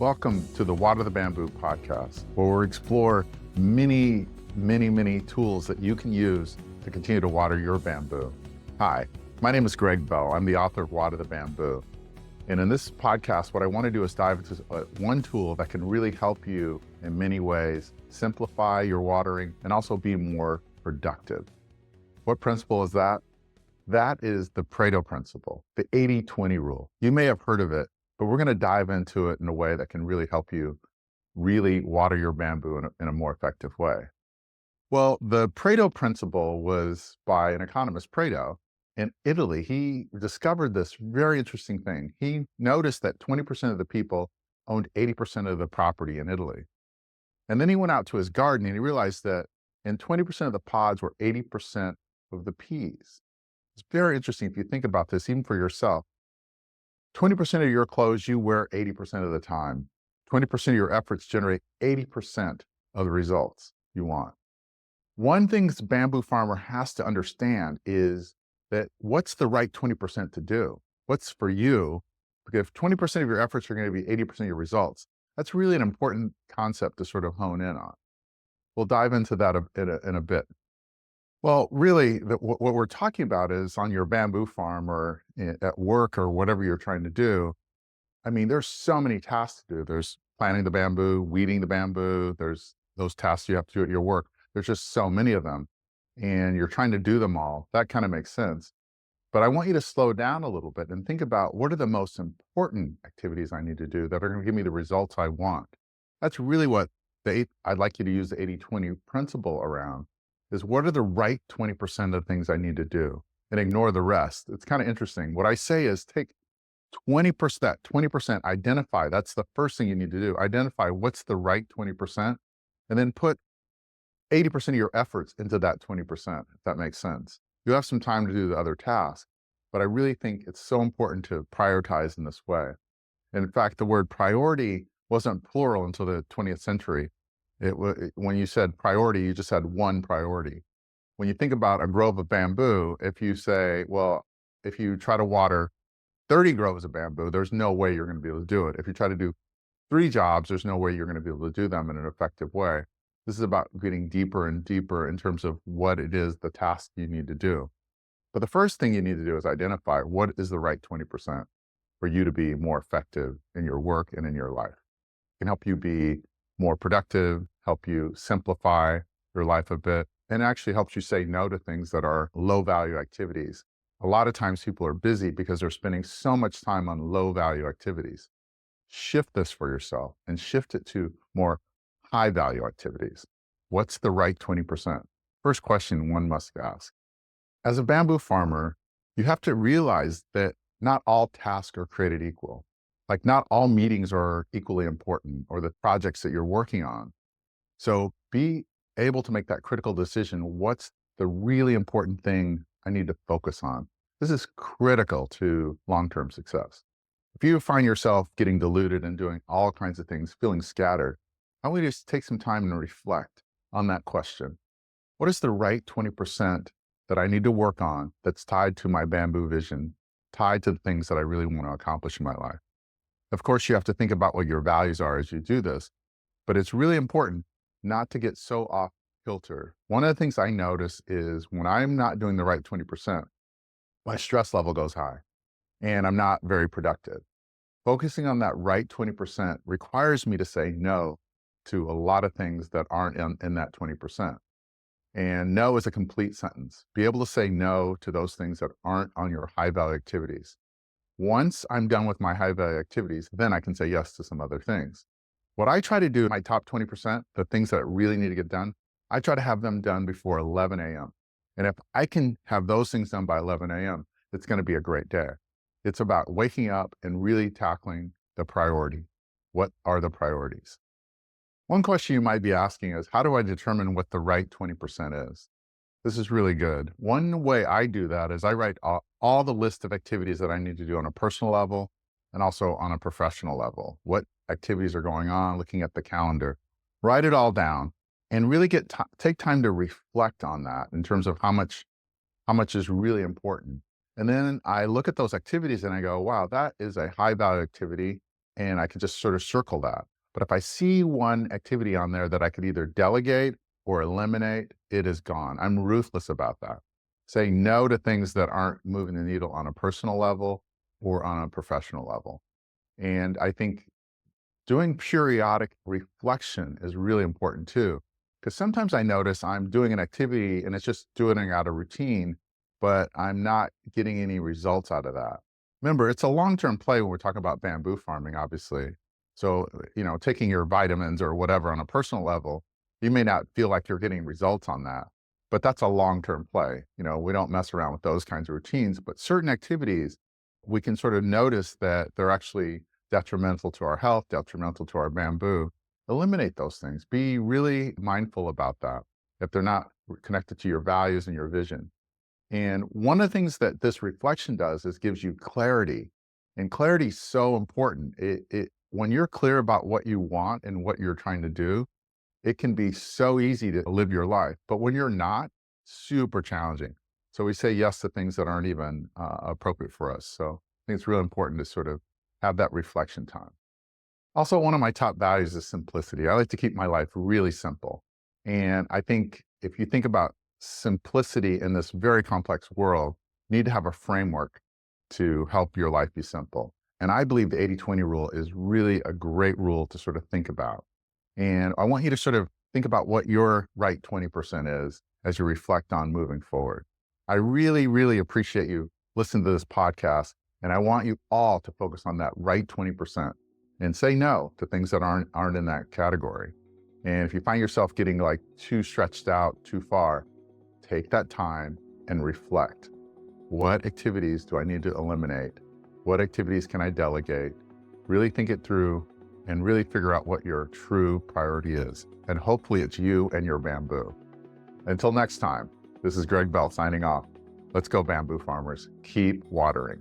Welcome to the Water the Bamboo podcast, where we explore many tools that you can use to continue to water your bamboo. Hi, my name is Greg Bell. I'm the author of Water the Bamboo. And in this podcast, what I want to do is dive into one tool that can really help you in many ways simplify your watering and also be more productive. What principle is that? That is the Pareto Principle, the 80-20 rule. You may have heard of it, but we're going to dive into it in a way that can really help you really water your bamboo in a more effective way. Well, the Pareto Principle was by an economist, Pareto, in Italy. He discovered this very interesting thing. He noticed that 20% of the people owned 80% of the property in Italy. And then he went out to his garden and he realized that in 20% of the pods were 80% of the peas. It's very interesting if you think about this, even for yourself. 20% of your clothes you wear 80% of the time. 20% of your efforts generate 80% of the results you want. One thing the bamboo farmer has to understand is that what's the right 20% to do? What's for you? Because if 20% of your efforts are going to be 80% of your results, that's really an important concept to sort of hone in on. We'll dive into that in a bit. Well, really, what we're talking about is on your bamboo farm or at work or whatever you're trying to do. I mean, there's so many tasks to do. There's planting the bamboo, weeding the bamboo. There's those tasks you have to do at your work. There's just so many of them, and you're trying to do them all. That kind of makes sense. But I want you to slow down a little bit and think about what are the most important activities I need to do that are going to give me the results I want. That's really what I'd like you to use the 80-20 principle around. Is what are the right 20% of things I need to do and ignore the rest. It's kind of interesting. What I say is take 20%, identify. That's the first thing you need to do. Identify what's the right 20% and then put 80% of your efforts into that 20%, if that makes sense. You'll have some time to do the other tasks, but I really think it's so important to prioritize in this way. And in fact, the word priority wasn't plural until the 20th century. When you said priority, you just had one priority. When you think about a grove of bamboo, if you say, well, if you try to water 30 groves of bamboo, there's no way you're going to be able to do it. If you try to do 3 jobs, there's no way you're going to be able to do them in an effective way. This is about getting deeper and deeper in terms of what it is, the task you need to do. But the first thing you need to do is identify what is the right 20% for you to be more effective in your work and in your life. It can help you be more productive, help you simplify your life a bit, and actually helps you say no to things that are low value activities. A lot of times people are busy because they're spending so much time on low value activities. Shift this for yourself and shift it to more high value activities. What's the right 20%? First question one must ask. As a bamboo farmer, you have to realize that not all tasks are created equal. Like not all meetings are equally important or the projects that you're working on. So be able to make that critical decision. What's the really important thing I need to focus on? This is critical to long-term success. If you find yourself getting diluted and doing all kinds of things, feeling scattered, I want you to take some time and reflect on that question. What is the right 20% that I need to work on that's tied to my bamboo vision, tied to the things that I really want to accomplish in my life? Of course, you have to think about what your values are as you do this, but it's really important not to get so off kilter. One of the things I notice is when I'm not doing the right 20%, my stress level goes high and I'm not very productive. Focusing on that right 20% requires me to say no to a lot of things that aren't in that 20%. And no is a complete sentence. Be able to say no to those things that aren't on your high value activities. Once I'm done with my high value activities, then I can say yes to some other things. What I try to do, my top 20%, the things that I really need to get done, I try to have them done before 11 a.m. And if I can have those things done by 11 a.m., it's going to be a great day. It's about waking up and really tackling the priority. What are the priorities? One question you might be asking is, how do I determine what the right 20% is? This is really good. One way I do that is I write all the list of activities that I need to do on a personal level and also on a professional level. What activities are going on, looking at the calendar, write it all down and really take time to reflect on that in terms of how much is really important. And then I look at those activities and I go, wow, that is a high value activity. and I can just sort of circle that. But if I see one activity on there that I could either delegate or eliminate, it is gone. I'm ruthless about that. Saying no to things that aren't moving the needle on a personal level or on a professional level. And I think doing periodic reflection is really important too. Because sometimes I notice I'm doing an activity and it's just doing it out of routine, but I'm not getting any results out of that. Remember, it's a long-term play when we're talking about bamboo farming, obviously. So, taking your vitamins or whatever on a personal level, you may not feel like you're getting results on that, but that's a long-term play. We don't mess around with those kinds of routines, but certain activities, we can sort of notice that they're actually detrimental to our health, detrimental to our bamboo. Eliminate those things. Be really mindful about that, if they're not connected to your values and your vision. And one of the things that this reflection does is gives you clarity. And clarity is so important. When you're clear about what you want and what you're trying to do, it can be so easy to live your life. But when you're not, super challenging. So we say yes to things that aren't even appropriate for us. So I think it's really important to sort of have that reflection time. Also, one of my top values is simplicity. I like to keep my life really simple. And I think if you think about simplicity in this very complex world, you need to have a framework to help your life be simple. And I believe the 80-20 rule is really a great rule to sort of think about. And I want you to sort of think about what your right 20% is as you reflect on moving forward. I really, really appreciate you listening to this podcast. And I want you all to focus on that right 20% and say no to things that aren't in that category. And if you find yourself getting like too stretched out, too far, take that time and reflect. What activities do I need to eliminate? What activities can I delegate? Really think it through and really figure out what your true priority is. And hopefully it's you and your bamboo. Until next time, this is Greg Bell signing off. Let's go, bamboo farmers. Keep watering.